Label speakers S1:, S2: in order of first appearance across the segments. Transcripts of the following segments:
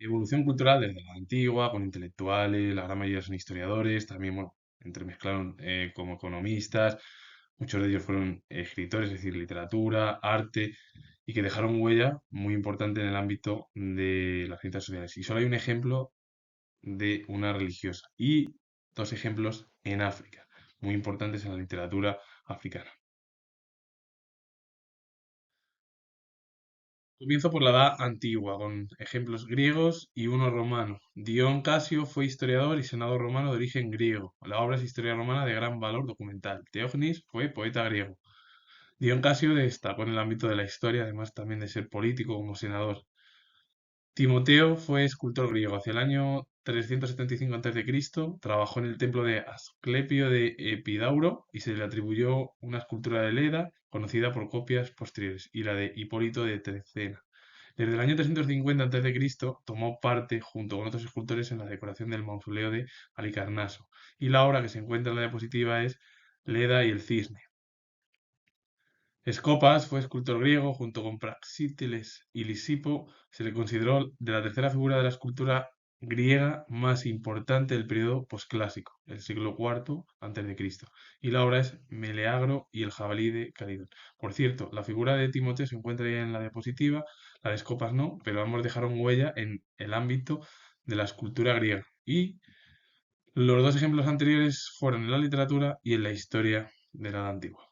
S1: Evolución cultural desde la antigua, con intelectuales, la gran mayoría son historiadores, también, bueno, entremezclaron como economistas, muchos de ellos fueron escritores, es decir, literatura, arte, y que dejaron huella muy importante en el ámbito de las ciencias sociales. Y solo hay un ejemplo de una religiosa y dos ejemplos en África, muy importantes en la literatura africana. Comienzo por la Edad Antigua, con ejemplos griegos y uno romano. Dion Casio fue historiador y senador romano de origen griego. La obra es historia romana de gran valor documental. Teógenes fue poeta griego. Dion Casio destacó en el ámbito de la historia, además también de ser político como senador. Timoteo fue escultor griego. Hacia el año 375 a.C. trabajó en el templo de Asclepio de Epidauro y se le atribuyó una escultura de Leda, conocida por copias posteriores, y la de Hipólito de Trecena. Desde el año 350 a.C. tomó parte, junto con otros escultores, en la decoración del mausoleo de Halicarnaso, y la obra que se encuentra en la diapositiva es Leda y el cisne. Escopas fue escultor griego, junto con Praxíteles y Lisipo, se le consideró de la tercera figura de la escultura griega más importante del periodo posclásico, el siglo IV a.C., y la obra es Meleagro y el jabalí de Calidón. Por cierto, la figura de Timoteo se encuentra ya en la diapositiva, la de Escopas no, pero ambos dejaron huella en el ámbito de la escultura griega. Y los dos ejemplos anteriores fueron en la literatura y en la historia de la Edad Antigua.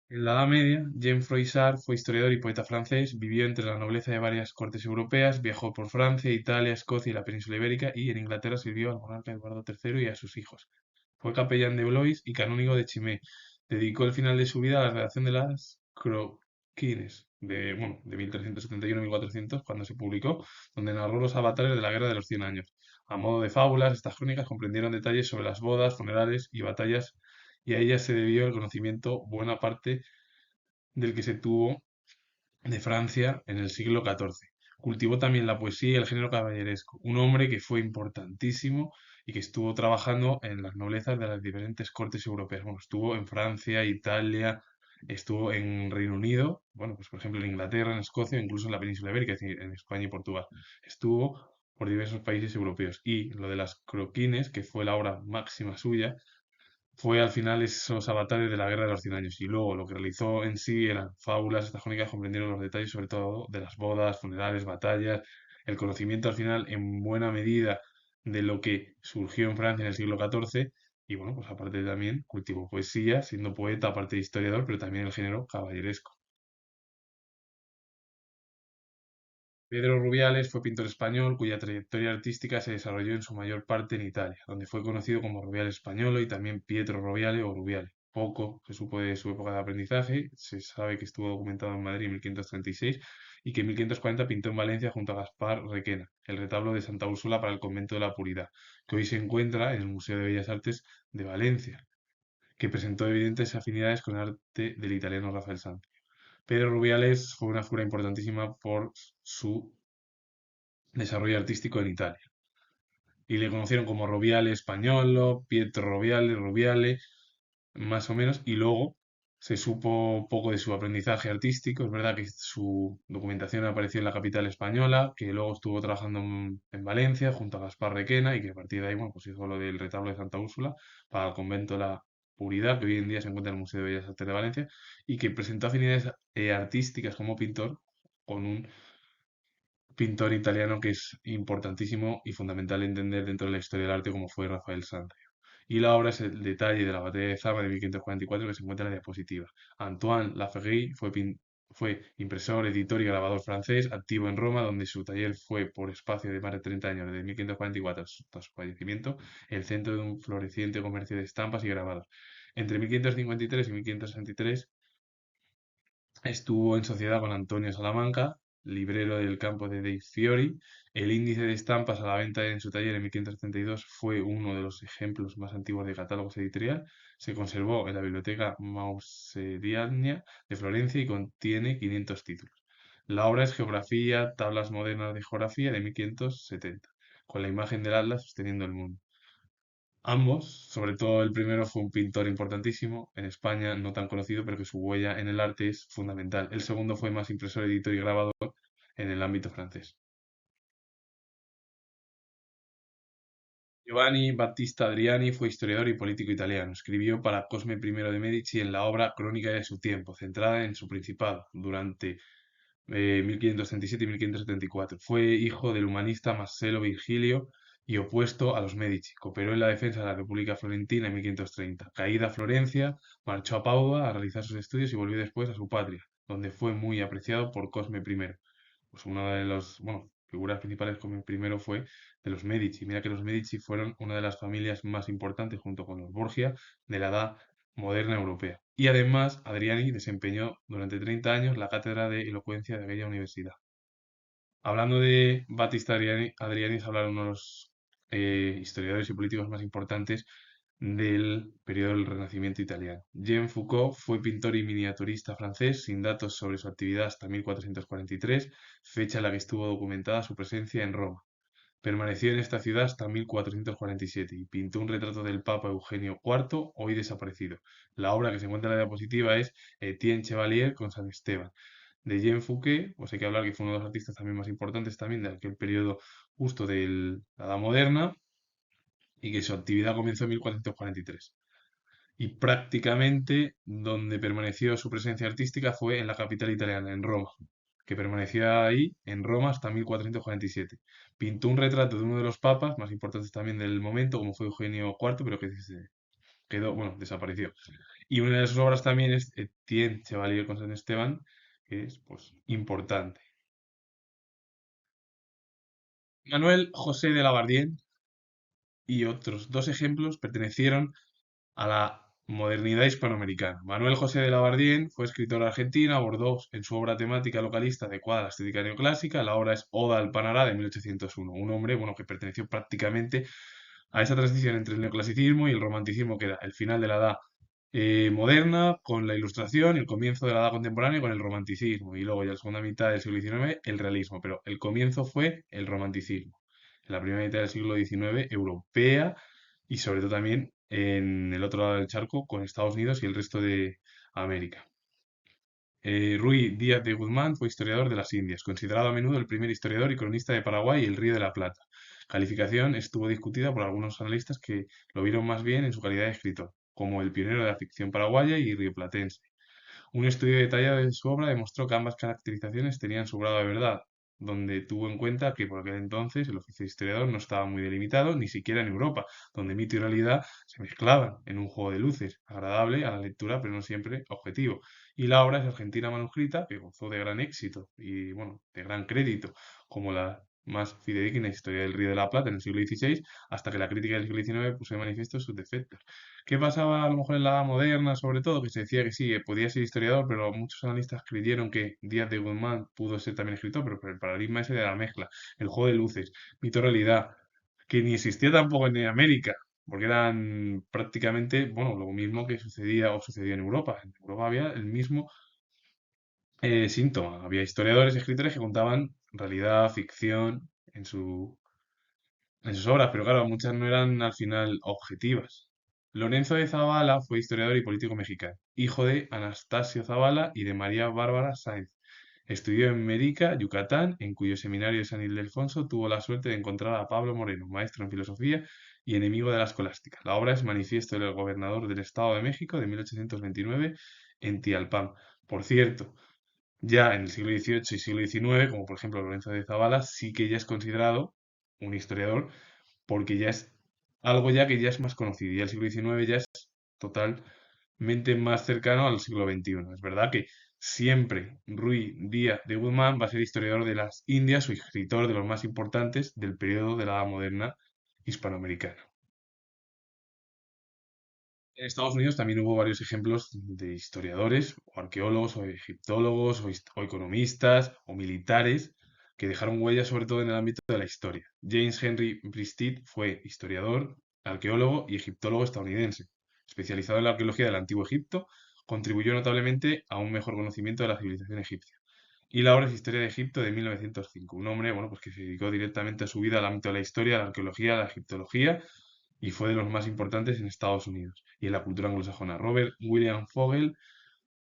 S1: En la Edad Media, Jean Froissart fue historiador y poeta francés, vivió entre la nobleza de varias cortes europeas, viajó por Francia, Italia, Escocia y la península ibérica y en Inglaterra sirvió al monarca Eduardo III y a sus hijos. Fue capellán de Blois y canónigo de Chimay. Dedicó el final de su vida a la redacción de las Croquines, de 1371 a 1400, cuando se publicó, donde narró los avatares de la Guerra de los Cien Años. A modo de fábulas, estas crónicas comprendieron detalles sobre las bodas, funerales y batallas, y a ellas se debió el conocimiento buena parte del que se tuvo de Francia en el siglo XIV. Cultivó también la poesía y el género caballeresco, un hombre que fue importantísimo y que estuvo trabajando en las noblezas de las diferentes cortes europeas. Bueno, estuvo en Francia, Italia, estuvo en Reino Unido, bueno, pues por ejemplo en Inglaterra, en Escocia, incluso en la península ibérica, es decir, en España y Portugal. Estuvo por diversos países europeos. Y lo de las croquines, que fue la obra máxima suya, fue al final esos avatares de la Guerra de los Cien Años. Y luego lo que realizó en sí eran fábulas, estas crónicas comprendieron los detalles sobre todo de las bodas, funerales, batallas, el conocimiento al final en buena medida de lo que surgió en Francia en el siglo XIV. Y bueno, pues aparte también cultivó poesía, siendo poeta, aparte de historiador, pero también el género caballeresco. Pedro Rubiales fue pintor español cuya trayectoria artística se desarrolló en su mayor parte en Italia, donde fue conocido como Rubiales españolo y también Pietro Rubiale o Rubiale. Poco se supo de su época de aprendizaje, se sabe que estuvo documentado en Madrid en 1536 y que en 1540 pintó en Valencia junto a Gaspar Requena el retablo de Santa Úrsula para el convento de la Puridad, que hoy se encuentra en el Museo de Bellas Artes de Valencia, que presentó evidentes afinidades con el arte del italiano Rafael Sanzio. Pedro Rubiales fue una figura importantísima por su desarrollo artístico en Italia. Y le conocieron como Roviale Españolo, Pietro Roviale, Rubiale, más o menos, y luego se supo poco de su aprendizaje artístico. Es verdad que su documentación apareció en la capital española, que luego estuvo trabajando en Valencia junto a Gaspar Requena y que a partir de ahí, bueno, pues hizo lo del retablo de Santa Úrsula para el convento de la Puridad, que hoy en día se encuentra en el Museo de Bellas Artes de Valencia, y que presentó afinidades artísticas como pintor con un pintor italiano que es importantísimo y fundamental entender dentro de la historia del arte como fue Rafael Sanzio. Y la obra es el detalle de la batalla de Zama de 1544 que se encuentra en la diapositiva. Antoine Laferrie fue impresor, editor y grabador francés, activo en Roma, donde su taller fue por espacio de más de 30 años, desde 1544 hasta su fallecimiento, el centro de un floreciente comercio de estampas y grabados. Entre 1553 y 1563 estuvo en sociedad con Antonio Salamanca, librero del campo de Dei Fiori. El índice de estampas a la venta en su taller en 1532 fue uno de los ejemplos más antiguos de catálogos editorial. Se conservó en la Biblioteca Mauseriana de Florencia y contiene 500 títulos. La obra es Geografía, Tablas modernas de geografía de 1570, con la imagen del Atlas sosteniendo el mundo. Ambos, sobre todo el primero, fue un pintor importantísimo en España, no tan conocido, pero que su huella en el arte es fundamental. El segundo fue más impresor, editor y grabador en el ámbito francés. Giovanni Battista Adriani fue historiador y político italiano. Escribió para Cosme I de Medici en la obra Crónica de su tiempo, centrada en su principado durante 1537 y 1574. Fue hijo del humanista Marcelo Virgilio y opuesto a los Medici. Cooperó en la defensa de la República Florentina en 1530. Caída Florencia, marchó a Padua a realizar sus estudios y volvió después a su patria, donde fue muy apreciado por Cosme I. Pues una de las, bueno, figuras principales como primero fue de los Medici. Mira que los Medici fueron una de las familias más importantes junto con los Borgia de la edad moderna europea. Y además, Adriani desempeñó durante 30 años la cátedra de elocuencia de aquella universidad. Hablando de Battista Adriani es hablar de uno de los historiadores y políticos más importantes del periodo del Renacimiento italiano. Jean Foucault fue pintor y miniaturista francés, sin datos sobre su actividad hasta 1443, fecha en la que estuvo documentada su presencia en Roma. Permaneció en esta ciudad hasta 1447 y pintó un retrato del Papa Eugenio IV, hoy desaparecido. La obra que se encuentra en la diapositiva es Etienne Chevalier con San Esteban. De Jean Fouquet, pues hay que hablar que fue uno de los artistas también más importantes también de aquel periodo justo de la Edad Moderna y que su actividad comenzó en 1443. Y prácticamente donde permaneció su presencia artística fue en la capital italiana, en Roma, que permaneció ahí en Roma hasta 1447. Pintó un retrato de uno de los papas más importantes también del momento, como fue Eugenio IV, pero que se quedó, bueno, desapareció. Y una de sus obras también es Etienne Chevalier con San Esteban, que es pues importante. Manuel José de Labardien y otros dos ejemplos pertenecieron a la modernidad hispanoamericana. Manuel José de Labardien fue escritor argentino, abordó en su obra temática localista adecuada a la estética neoclásica. La obra es Oda al Panará de 1801. Un hombre, bueno, que perteneció prácticamente a esa transición entre el neoclasicismo y el romanticismo, que era el final de la edad moderna con la Ilustración y el comienzo de la edad contemporánea con el romanticismo. Y luego ya la segunda mitad del siglo XIX el realismo. Pero el comienzo fue el romanticismo. En la primera mitad del siglo XIX europea y sobre todo también en el otro lado del charco con Estados Unidos y el resto de América. Ruy Díaz de Guzmán fue historiador de las Indias, considerado a menudo el primer historiador y cronista de Paraguay y el Río de la Plata. Calificación estuvo discutida por algunos analistas que lo vieron más bien en su calidad de escritor, como el pionero de la ficción paraguaya y rioplatense. Un estudio detallado de su obra demostró que ambas caracterizaciones tenían su grado de verdad, donde tuvo en cuenta que por aquel entonces el oficio de historiador no estaba muy delimitado, ni siquiera en Europa, donde mito y realidad se mezclaban en un juego de luces, agradable a la lectura, pero no siempre objetivo. Y la obra es argentina manuscrita, que gozó de gran éxito y, bueno, de gran crédito, como la más fidedigna historia del Río de la Plata en el siglo XVI, hasta que la crítica del siglo XIX puso de manifiesto sus defectos. ¿Qué pasaba a lo mejor en la Edad Moderna, sobre todo? Que se decía que sí, que podía ser historiador, pero muchos analistas creyeron que Díaz de Guzmán pudo ser también escritor, pero por el paradigma ese de la mezcla, el juego de luces, mito-realidad, que ni existía tampoco en América, porque eran prácticamente, bueno, lo mismo que sucedía o sucedía en Europa. En Europa había el mismo síntoma. Había historiadores y escritores que contaban realidad, ficción en sus obras, pero claro, muchas no eran al final objetivas. Lorenzo de Zabala fue historiador y político mexicano, hijo de Anastasio Zabala y de María Bárbara Sáenz. Estudió en Mérida, Yucatán, en cuyo seminario de San Ildefonso tuvo la suerte de encontrar a Pablo Moreno, maestro en filosofía y enemigo de la escolástica. La obra es Manifiesto del gobernador del Estado de México de 1829 en Tialpán. Por cierto, ya en el siglo XVIII y siglo XIX, como por ejemplo Lorenzo de Zabala, sí que ya es considerado un historiador porque ya es algo ya que ya es más conocido. Ya el siglo XIX ya es totalmente más cercano al siglo XXI. Es verdad que siempre Ruy Díaz de Guzmán va a ser historiador de las Indias o escritor de los más importantes del periodo de la Edad Moderna hispanoamericana. En Estados Unidos también hubo varios ejemplos de historiadores, o arqueólogos, o egiptólogos, o economistas, o militares, que dejaron huellas sobre todo en el ámbito de la historia. James Henry Bristitt fue historiador, arqueólogo y egiptólogo estadounidense. Especializado en la arqueología del Antiguo Egipto, contribuyó notablemente a un mejor conocimiento de la civilización egipcia. Y la obra es Historia de Egipto de 1905. Un hombre, bueno, pues que se dedicó directamente a su vida al ámbito de la historia, la arqueología, la egiptología y fue de los más importantes en Estados Unidos y en la cultura anglosajona. Robert William Fogel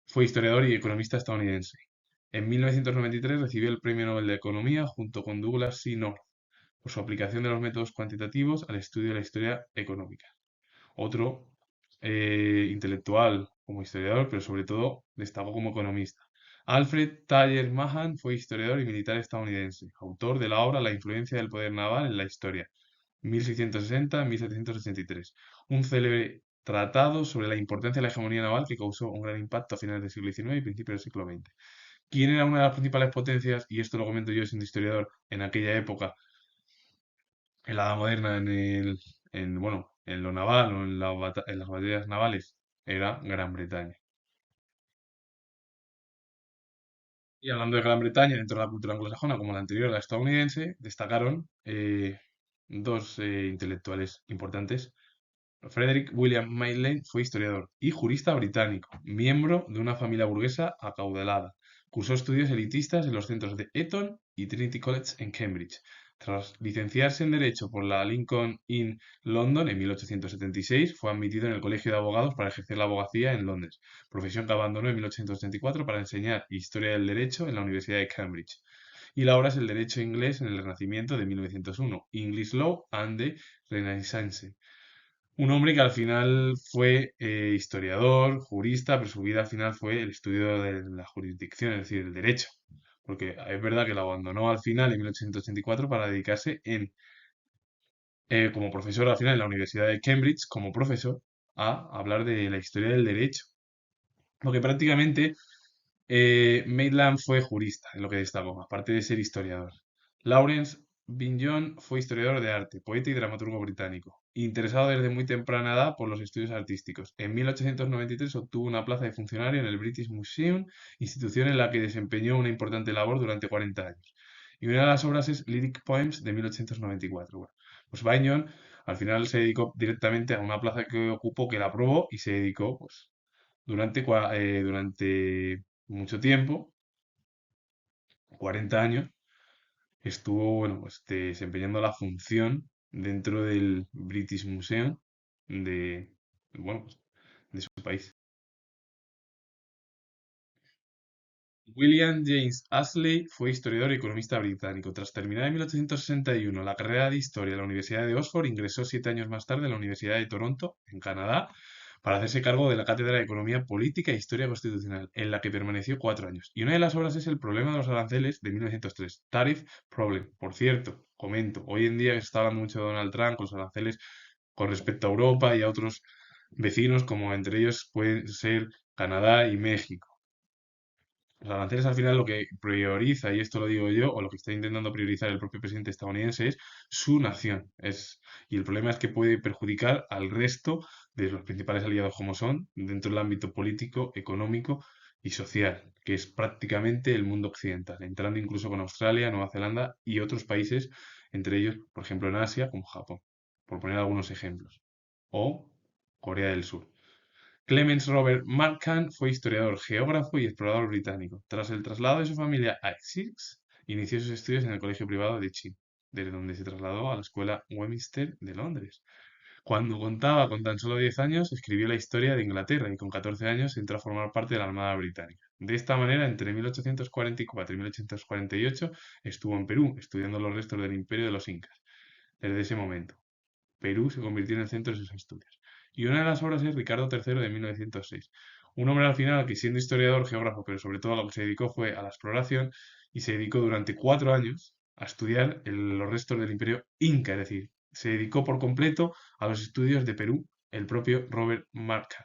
S1: fue historiador y economista estadounidense. En 1993 recibió el Premio Nobel de Economía junto con Douglas C. North por su aplicación de los métodos cuantitativos al estudio de la historia económica. Otro intelectual como historiador, pero sobre todo destacó como economista. Alfred Thayer Mahan fue historiador y militar estadounidense, autor de la obra La influencia del poder naval en la historia, 1660-1783, un célebre tratado sobre la importancia de la hegemonía naval que causó un gran impacto a finales del siglo XIX y principios del siglo XX. ¿Quién era una de las principales potencias? Y esto lo comento yo siendo historiador en aquella época, en la Edad Moderna, bueno, en lo naval o en las batallas navales, era Gran Bretaña. Y hablando de Gran Bretaña, dentro de la cultura anglosajona, como la anterior, la estadounidense, destacaron dos intelectuales importantes. Frederick William Maitland fue historiador y jurista británico, miembro de una familia burguesa acaudalada. Cursó estudios elitistas en los centros de Eton y Trinity College en Cambridge. Tras licenciarse en Derecho por la Lincoln Inn London en 1876, fue admitido en el Colegio de Abogados para ejercer la abogacía en Londres, profesión que abandonó en 1884 para enseñar Historia del Derecho en la Universidad de Cambridge. Y la obra es el Derecho inglés en el Renacimiento de 1901, English Law and the Renaissance. Un hombre que al final fue historiador, jurista, pero su vida al final fue el estudio de la jurisdicción, es decir, el derecho. Porque es verdad que lo abandonó al final en 1884 para dedicarse como profesor al final en la Universidad de Cambridge, como profesor, a hablar de la historia del derecho. Porque prácticamente Maitland fue jurista, en lo que destacó, aparte de ser historiador. Lawrence Binyon fue historiador de arte, poeta y dramaturgo británico, interesado desde muy temprana edad por los estudios artísticos. En 1893 obtuvo una plaza de funcionario en el British Museum, institución en la que desempeñó una importante labor durante 40 años. Y una de las obras es Lyric Poems de 1894. Bueno, pues Binyon al final se dedicó directamente a una plaza que ocupó, que la aprobó y se dedicó pues, durante mucho tiempo, 40 años, estuvo, bueno, pues, desempeñando la función dentro del British Museum de, bueno, pues, de su país. William James Astley fue historiador y economista británico. Tras terminar en 1861 la carrera de historia en la Universidad de Oxford, ingresó 7 años más tarde en la Universidad de Toronto, en Canadá, para hacerse cargo de la cátedra de Economía Política e Historia Constitucional, en la que permaneció 4 años. Y una de las obras es El problema de los aranceles de 1903, Tariff Problem. Por cierto, comento, hoy en día se está hablando mucho de Donald Trump con los aranceles con respecto a Europa y a otros vecinos, como entre ellos pueden ser Canadá y México. Los aranceles al final lo que prioriza, y esto lo digo yo, o lo que está intentando priorizar el propio presidente estadounidense es su nación. Y el problema es que puede perjudicar al resto de los principales aliados como son dentro del ámbito político, económico y social, que es prácticamente el mundo occidental, entrando incluso con Australia, Nueva Zelanda y otros países, entre ellos, por ejemplo, en Asia, como Japón, por poner algunos ejemplos, o Corea del Sur. Clemens Robert Markham fue historiador, geógrafo y explorador británico. Tras el traslado de su familia a Essex, inició sus estudios en el colegio privado de Chin, desde donde se trasladó a la escuela Westminster de Londres. Cuando contaba con tan solo 10 años, escribió la historia de Inglaterra y con 14 años entró a formar parte de la Armada Británica. De esta manera, entre 1844 y 1848, estuvo en Perú, estudiando los restos del imperio de los incas. Desde ese momento, Perú se convirtió en el centro de sus estudios. Y una de las obras es Ricardo III de 1906. Un hombre al final que siendo historiador, geógrafo, pero sobre todo a lo que se dedicó fue a la exploración y se dedicó durante 4 años a estudiar los restos del imperio inca, es decir, se dedicó por completo a los estudios de Perú, el propio Robert Markham.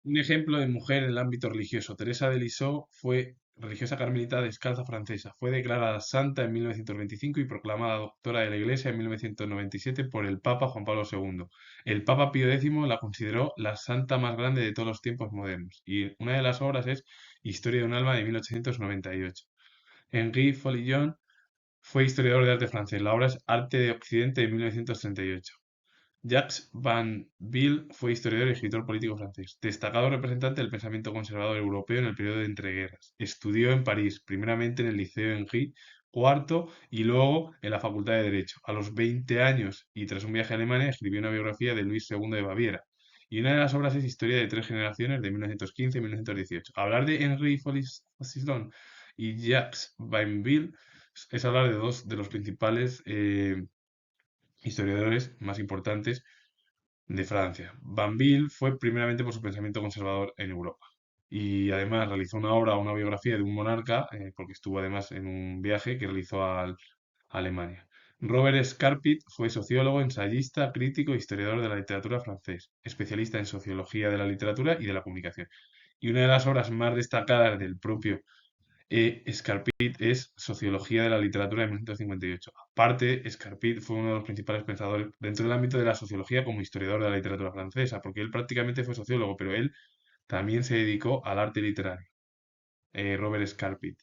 S1: Un ejemplo de mujer en el ámbito religioso, Teresa de Lisieux fue religiosa carmelita descalza francesa. Fue declarada santa en 1925 y proclamada doctora de la Iglesia en 1997 por el Papa Juan Pablo II. El Papa Pío X la consideró la santa más grande de todos los tiempos modernos. Y una de las obras es Historia de un alma de 1898. Henri Folillon fue historiador de arte francés. La obra es Arte de Occidente de 1938. Jacques Banville fue historiador y escritor político francés, destacado representante del pensamiento conservador europeo en el periodo de entreguerras. Estudió en París, primeramente en el Liceo Henri IV y luego en la Facultad de Derecho. A los 20 años y tras un viaje a Alemania escribió una biografía de Luis II de Baviera Y una de las obras es Historia de tres generaciones de 1915 y 1918. Hablar de Henry Folisson y Jacques Bainville es hablar de dos de los principales historiadores más importantes de Francia. Banville fue primeramente por su pensamiento conservador en Europa. Y además realizó una obra, una biografía de un monarca, porque estuvo además en un viaje que realizó a Alemania. Robert Scarpit fue sociólogo, ensayista, crítico e historiador de la literatura francés, especialista en sociología de la literatura y de la comunicación. Y una de las obras más destacadas del propio Scarpit es Sociología de la literatura de 1958. Aparte, Scarpit fue uno de los principales pensadores dentro del ámbito de la sociología como historiador de la literatura francesa, porque él prácticamente fue sociólogo, pero él también se dedicó al arte literario. Robert Scarpit.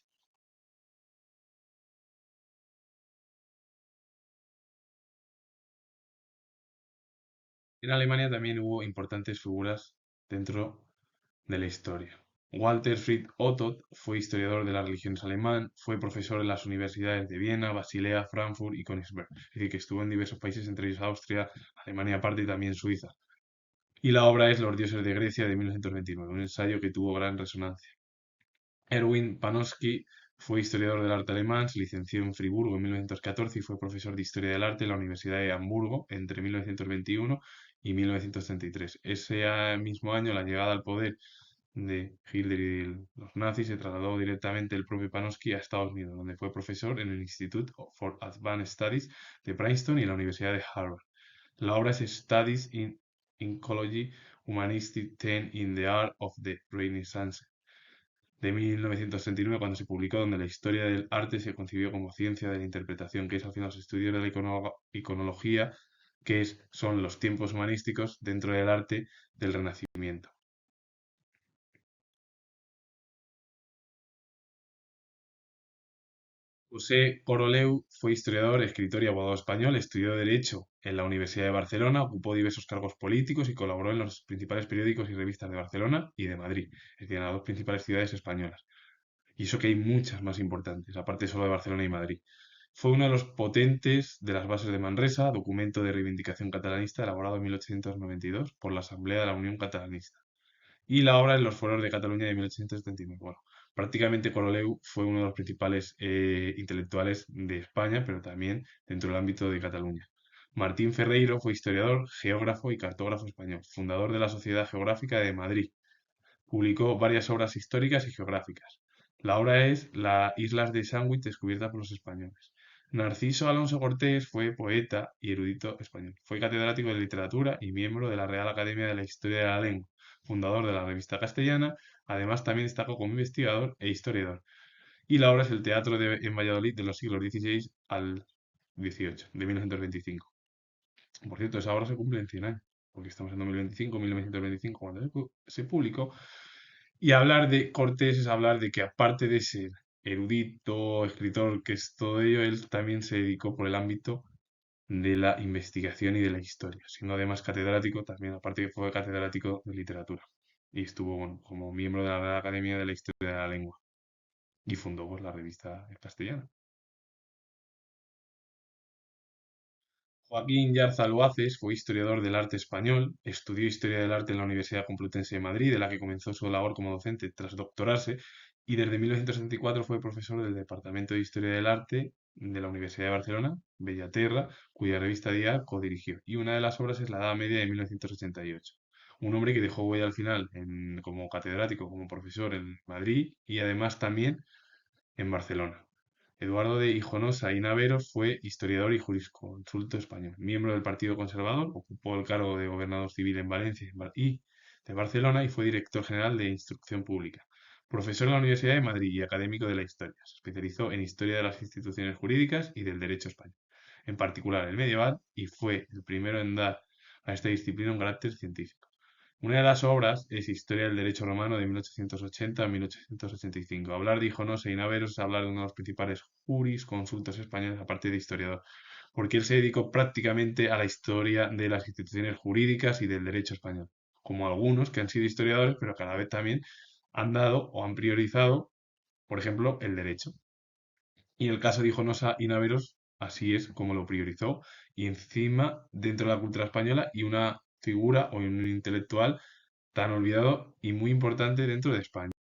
S1: En Alemania también hubo importantes figuras dentro de la historia. Walter Fried Otto fue historiador de las religiones alemán, fue profesor en las universidades de Viena, Basilea, Frankfurt y Königsberg, es decir, que estuvo en diversos países, entre ellos Austria, Alemania aparte y también Suiza. Y la obra es Los dioses de Grecia de 1929, un ensayo que tuvo gran resonancia. Erwin Panofsky fue historiador del arte alemán, se licenció en Friburgo en 1914 y fue profesor de Historia del Arte en la Universidad de Hamburgo entre 1921 y 1933. Ese mismo año, la llegada al poder de Hitler y de los nazis, se trasladó directamente el propio Panofsky a Estados Unidos, donde fue profesor en el Institute for Advanced Studies de Princeton y la Universidad de Harvard. La obra es Studies in Ecology, Humanistic Theme in the Art of the Renaissance de 1969, cuando se publicó, donde la historia del arte se concibió como ciencia de la interpretación, que es al final los estudios de la iconología, son los tiempos humanísticos dentro del arte del Renacimiento. José Coroleu fue historiador, escritor y abogado español, estudió Derecho en la Universidad de Barcelona, ocupó diversos cargos políticos y colaboró en los principales periódicos y revistas de Barcelona y de Madrid, es decir, en las dos principales ciudades españolas. Y eso que hay muchas más importantes, aparte solo de Barcelona y Madrid. Fue uno de los potentes de las bases de Manresa, documento de reivindicación catalanista elaborado en 1892 por la Asamblea de la Unión Catalanista, y la obra en los foros de Cataluña de 1879. Bueno, prácticamente Coroleu fue uno de los principales intelectuales de España, pero también dentro del ámbito de Cataluña. Martín Ferreiro fue historiador, geógrafo y cartógrafo español, fundador de la Sociedad Geográfica de Madrid. Publicó varias obras históricas y geográficas. La obra es Las Islas de Sandwich descubiertas por los españoles. Narciso Alonso Cortés fue poeta y erudito español. Fue catedrático de literatura y miembro de la Real Academia de la Historia de la Lengua, fundador de la Revista Castellana. Además, también destacó como investigador e historiador. Y la obra es el teatro en Valladolid de los siglos XVI al XVIII, de 1925. Por cierto, esa obra se cumple en 100 años, porque estamos en 2025, 1925, cuando se publicó. Y hablar de Cortés es hablar de que aparte de ser erudito, escritor, que es todo ello, él también se dedicó por el ámbito de la investigación y de la historia, siendo además catedrático, también aparte que fue catedrático de literatura. Y estuvo, bueno, como miembro de la Real Academia de la Historia de la Lengua y fundó pues, la revista castellana. Joaquín Yarza Luaces fue historiador del arte español, estudió Historia del Arte en la Universidad Complutense de Madrid, de la que comenzó su labor como docente tras doctorarse, y desde 1964 fue profesor del Departamento de Historia del Arte de la Universidad de Barcelona, Bellaterra, cuya revista Día codirigió. Y una de las obras es La Edad Media de 1988. Un hombre que dejó huella al final como catedrático, como profesor en Madrid y además también en Barcelona. Eduardo de Hijonosa y Naveros fue historiador y jurisconsulto español. Miembro del Partido Conservador, ocupó el cargo de gobernador civil en Valencia y de Barcelona y fue director general de Instrucción Pública. Profesor en la Universidad de Madrid y académico de la historia. Se especializó en historia de las instituciones jurídicas y del derecho español, en particular el medieval, y fue el primero en dar a esta disciplina un carácter científico. Una de las obras es Historia del Derecho Romano de 1880 a 1885. Hablar de Hijonosa y Naveros es hablar de uno de los principales jurisconsultos españoles, aparte de historiador, porque él se dedicó prácticamente a la historia de las instituciones jurídicas y del derecho español, como algunos que han sido historiadores, pero cada vez también han dado o han priorizado, por ejemplo, el derecho. Y el caso de Hijonosa y Naveros, así es como lo priorizó, y encima, dentro de la cultura española, y una figura o un intelectual tan olvidado y muy importante dentro de España.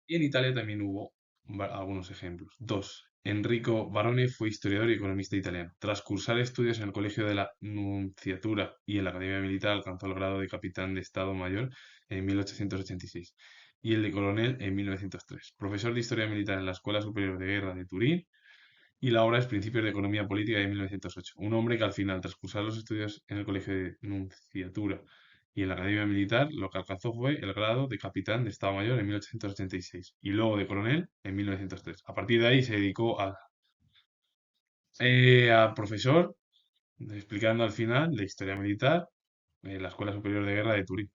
S1: Y en Italia también hubo algunos ejemplos. Dos. Enrico Barone fue historiador y economista italiano. Tras cursar estudios en el Colegio de la Nunciatura y en la Academia Militar, alcanzó el grado de capitán de Estado Mayor en 1886 y el de coronel en 1903. Profesor de Historia Militar en la Escuela Superior de Guerra de Turín y la obra es Principios de Economía Política de 1908. Un hombre que al final, tras cursar los estudios en el Colegio de Nunciatura y en la Academia Militar, lo que alcanzó fue el grado de capitán de Estado Mayor en 1886 y luego de coronel en 1903. A partir de ahí se dedicó a profesor, explicando al final de Historia Militar en la Escuela Superior de Guerra de Turín.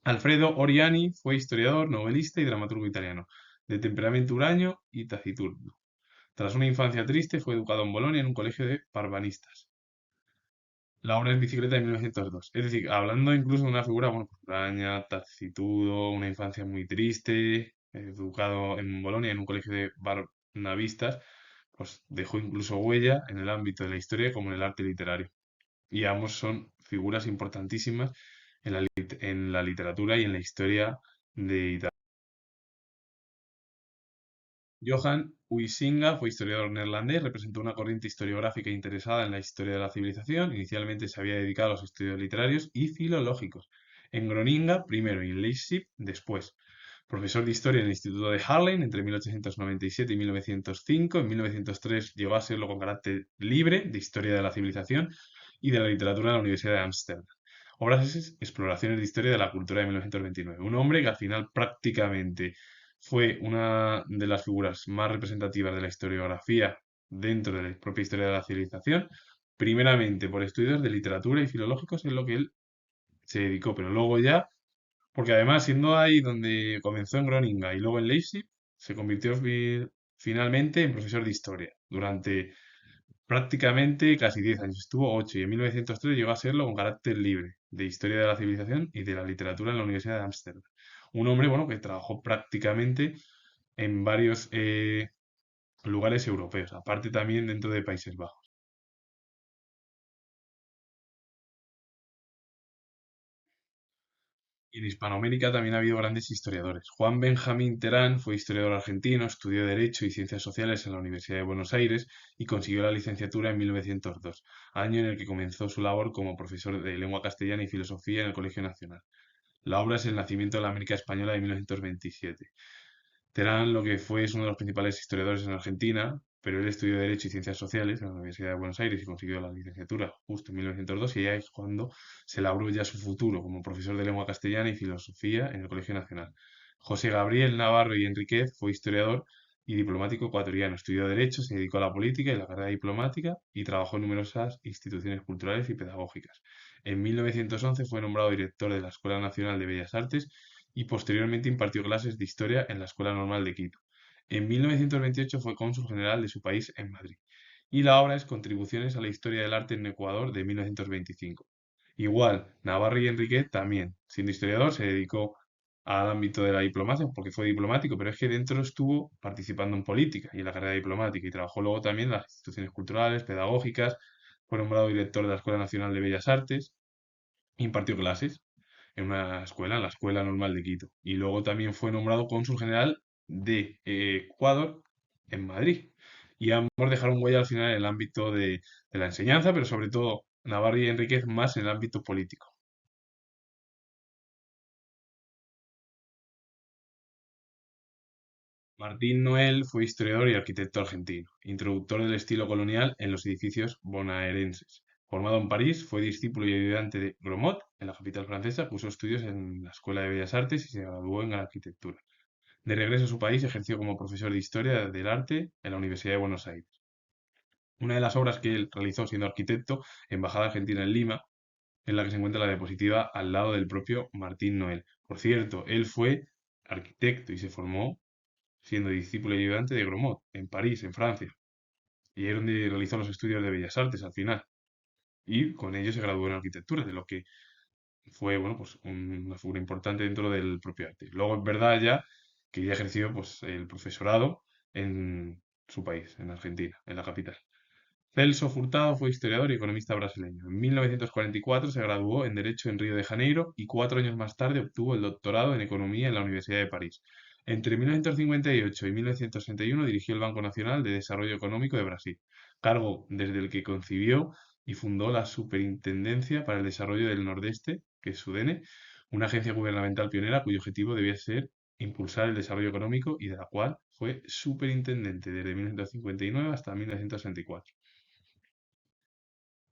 S1: Alfredo Oriani fue historiador, novelista y dramaturgo italiano, de temperamento huraño y taciturno. Tras una infancia triste, fue educado en Bolonia en un colegio de parvanistas. La obra es Bicicleta de 1902. Es decir, hablando incluso de una figura, bueno, pues, huraña, taciturno, una infancia muy triste, educado en Bolonia en un colegio de barnavistas, pues dejó incluso huella en el ámbito de la historia como en el arte literario. Y ambos son figuras importantísimas en la literatura y en la historia de Italia. Johan Huizinga fue historiador neerlandés, representó una corriente historiográfica interesada en la historia de la civilización. Inicialmente se había dedicado a los estudios literarios y filológicos. En Groninga primero y en Leipzig después. Profesor de historia en el Instituto de Haarlem entre 1897 y 1905. En 1903 llegó a serlo con carácter libre de historia de la civilización y de la literatura en la Universidad de Ámsterdam. Obras Exploraciones de Historia de la Cultura de 1929. Un hombre que al final prácticamente fue una de las figuras más representativas de la historiografía dentro de la propia historia de la civilización, primeramente por estudios de literatura y filológicos en lo que él se dedicó, pero luego ya, porque además siendo ahí donde comenzó en Groninga y luego en Leipzig, se convirtió finalmente en profesor de historia durante prácticamente casi 10 años, estuvo 8 y en 1903 llegó a serlo con carácter libre de historia de la civilización y de la literatura en la Universidad de Ámsterdam. Un hombre, bueno, que trabajó prácticamente en varios lugares europeos, aparte también dentro de Países Bajos. Y en Hispanoamérica también ha habido grandes historiadores. Juan Benjamín Terán fue historiador argentino, estudió Derecho y Ciencias Sociales en la Universidad de Buenos Aires y consiguió la licenciatura en 1902, año en el que comenzó su labor como profesor de lengua castellana y filosofía en el Colegio Nacional. La obra es El nacimiento de la América Española de 1927. Terán lo que fue es uno de los principales historiadores en Argentina, pero él estudió Derecho y Ciencias Sociales en la Universidad de Buenos Aires y consiguió la licenciatura justo en 1902 y ahí es cuando se labró ya su futuro como profesor de lengua castellana y filosofía en el Colegio Nacional. José Gabriel Navarro y Enríquez fue historiador y diplomático ecuatoriano. Estudió Derecho, se dedicó a la política y la carrera diplomática y trabajó en numerosas instituciones culturales y pedagógicas. En 1911 fue nombrado director de la Escuela Nacional de Bellas Artes y posteriormente impartió clases de historia en la Escuela Normal de Quito. En 1928 fue cónsul general de su país en Madrid. Y la obra es Contribuciones a la historia del arte en Ecuador de 1925. Igual, Navarro y Enrique también, siendo historiador, se dedicó al ámbito de la diplomacia porque fue diplomático, pero es que dentro estuvo participando en política y en la carrera diplomática y trabajó luego también en las instituciones culturales, pedagógicas, fue nombrado director de la Escuela Nacional de Bellas Artes, impartió clases en una escuela, en la Escuela Normal de Quito. Y luego también fue nombrado cónsul general de Ecuador en Madrid. Y ambos dejaron huella al final en el ámbito de la enseñanza, pero sobre todo Navarro y Enríquez más en el ámbito político. Martín Noel fue historiador y arquitecto argentino, introductor del estilo colonial en los edificios bonaerenses. Formado en París, fue discípulo y ayudante de Gromot, en la capital francesa, cursó estudios en la Escuela de Bellas Artes y se graduó en arquitectura. De regreso a su país, ejerció como profesor de Historia del Arte en la Universidad de Buenos Aires. Una de las obras que él realizó siendo arquitecto, Embajada Argentina en Lima, en la que se encuentra la diapositiva al lado del propio Martín Noel. Por cierto, él fue arquitecto y se formó siendo discípulo y ayudante de Gromot, en París, en Francia. Y es donde realizó los estudios de Bellas Artes al final. Y con ello se graduó en arquitectura, de lo que fue, bueno, pues una figura importante dentro del propio arte. Luego es verdad ya que ya ejerció pues el profesorado en su país, en Argentina, en la capital. Celso Furtado fue historiador y economista brasileño. En 1944 se graduó en Derecho en Río de Janeiro y 4 años más tarde obtuvo el doctorado en Economía en la Universidad de París. Entre 1958 y 1961 dirigió el Banco Nacional de Desarrollo Económico de Brasil, cargo desde el que concibió y fundó la Superintendencia para el Desarrollo del Nordeste, que es SUDENE, una agencia gubernamental pionera cuyo objetivo debía ser impulsar el desarrollo económico y de la cual fue superintendente desde 1959 hasta 1964.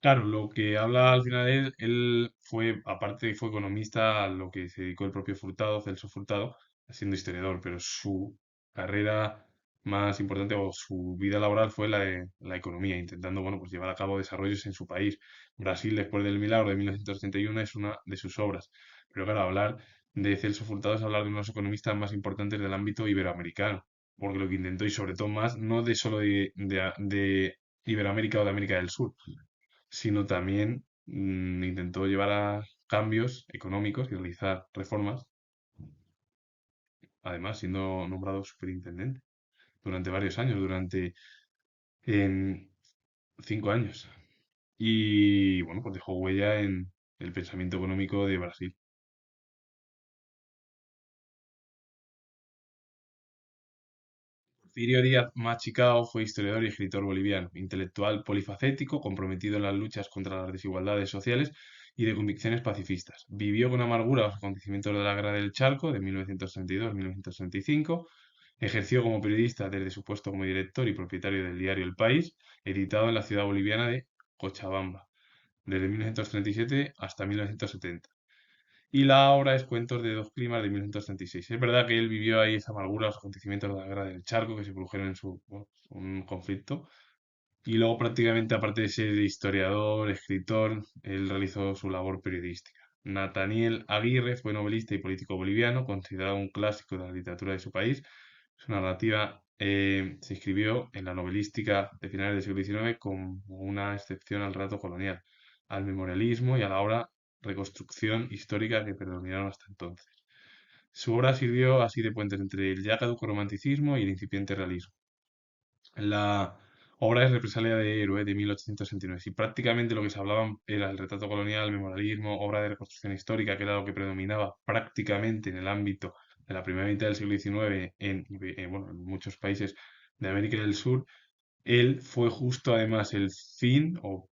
S1: Claro, lo que habla al final él fue, aparte de que fue economista, a lo que se dedicó el propio Furtado, Celso Furtado, siendo historiador, pero su carrera más importante o su vida laboral fue la de la economía, intentando, bueno, pues llevar a cabo desarrollos en su país. Brasil, después del milagro de 1931, es una de sus obras. Pero claro, hablar de Celso Furtado es hablar de uno de los economistas más importantes del ámbito iberoamericano, porque lo que intentó, y sobre todo más, no de solo de Iberoamérica o de América del Sur, sino también intentó llevar a cambios económicos y realizar reformas, además siendo nombrado superintendente durante varios años, durante en 5 años. Y bueno, pues dejó huella en el pensamiento económico de Brasil. Porfirio Díaz Machicao fue historiador y escritor boliviano, intelectual polifacético, comprometido en las luchas contra las desigualdades sociales y de convicciones pacifistas. Vivió con amargura los acontecimientos de la Guerra del Charco de 1932-1935. Ejerció como periodista desde su puesto como director y propietario del diario El País, editado en la ciudad boliviana de Cochabamba, desde 1937 hasta 1970. Y la obra es Cuentos de dos climas de 1936. Es verdad que él vivió ahí esa amargura, los acontecimientos de la Guerra del Charco que se produjeron en su, bueno, un conflicto. Y luego prácticamente, aparte de ser historiador, escritor, él realizó su labor periodística. Nathaniel Aguirre fue novelista y político boliviano, considerado un clásico de la literatura de su país. Su narrativa se escribió en la novelística de finales del siglo XIX como una excepción al relato colonial, al memorialismo y a la obra reconstrucción histórica que predominaron hasta entonces. Su obra sirvió así de puente entre el ya caduco romanticismo y el incipiente realismo. La obra es Represalia de Héroe de 1869. Y prácticamente lo que se hablaba era el retrato colonial, el memorialismo, obra de reconstrucción histórica, que era lo que predominaba prácticamente en el ámbito de la primera mitad del siglo XIX bueno, en muchos países de América del Sur. Él fue justo además el fin, o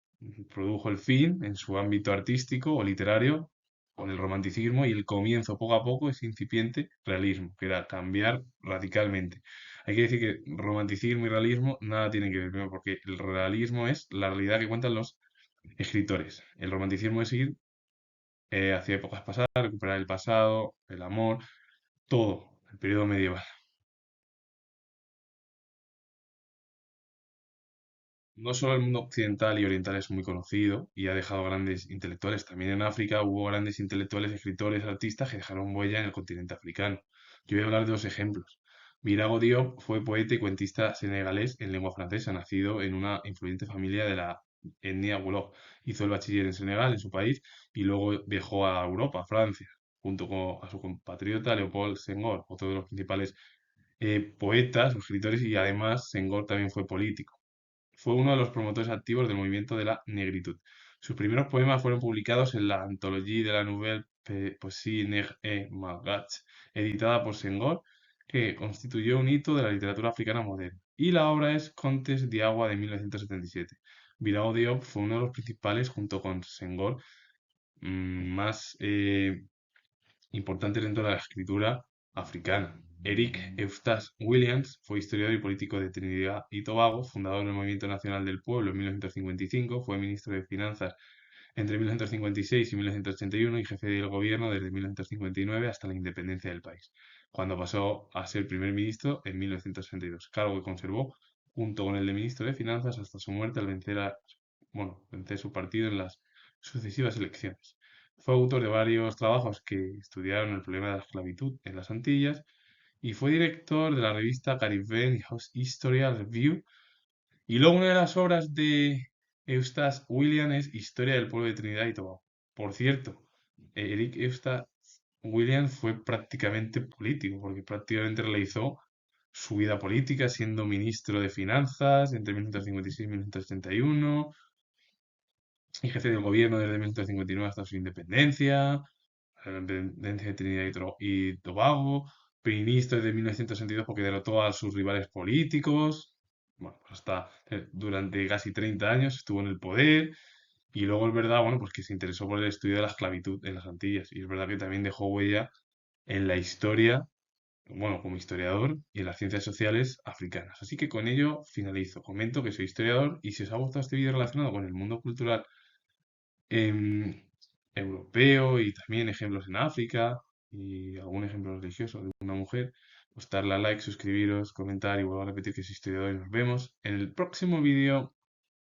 S1: produjo el fin en su ámbito artístico o literario, con el romanticismo y el comienzo poco a poco ese incipiente realismo, que era cambiar radicalmente. Hay que decir que romanticismo y realismo nada tienen que ver, primero, porque el realismo es la realidad que cuentan los escritores. El romanticismo es ir hacia épocas pasadas, recuperar el pasado, el amor, todo, el periodo medieval. No solo el mundo occidental y oriental es muy conocido y ha dejado grandes intelectuales, también en África hubo grandes intelectuales, escritores, artistas que dejaron huella en el continente africano. Yo voy a hablar de dos ejemplos. Virago Diop fue poeta y cuentista senegalés en lengua francesa, nacido en una influyente familia de la etnia Wolof. Hizo el bachiller en Senegal, en su país, y luego viajó a Europa, a Francia, junto con a su compatriota Leopold Senghor, otro de los principales poetas o escritores, y además Senghor también fue político. Fue uno de los promotores activos del movimiento de la negritud. Sus primeros poemas fueron publicados en la Anthologie de la Nouvelle Poésie Nègre et Malgache, editada por Senghor, que constituyó un hito de la literatura africana moderna. Y la obra es Contes de Agua de 1977. Birao Diop fue uno de los principales, junto con Senghor, más importantes dentro de la escritura africana. Eric Eustace Williams fue historiador y político de Trinidad y Tobago, fundador del Movimiento Nacional del Pueblo en 1955, fue ministro de Finanzas entre 1956 y 1981 y jefe del gobierno desde 1959 hasta la independencia del país, cuando pasó a ser primer ministro en 1962, cargo que conservó junto con el de ministro de Finanzas hasta su muerte al vencer su partido en las sucesivas elecciones. Fue autor de varios trabajos que estudiaron el problema de la esclavitud en las Antillas y fue director de la revista Caribbean Historia Review. Y luego una de las obras de Eustace Williams es Historia del pueblo de Trinidad y Tobago. Por cierto, Eric Eustace Williams fue prácticamente político, porque prácticamente realizó su vida política siendo ministro de Finanzas entre 1956 y 1971, y jefe del gobierno desde 1959 hasta su independencia, la independencia de Trinidad y Tobago, ministro desde 1962 porque derrotó a sus rivales políticos, bueno, pues hasta durante casi 30 años estuvo en el poder, y luego es verdad, bueno, pues que se interesó por el estudio de la esclavitud en las Antillas, y es verdad que también dejó huella en la historia, bueno, como historiador y en las ciencias sociales africanas. Así que con ello finalizo. Comento que soy historiador y si os ha gustado este vídeo relacionado con el mundo cultural em, europeo y también ejemplos en África y algún ejemplo religioso de una mujer, pues darle a like, suscribiros, comentar y vuelvo a repetir que soy historiador y nos vemos en el próximo vídeo.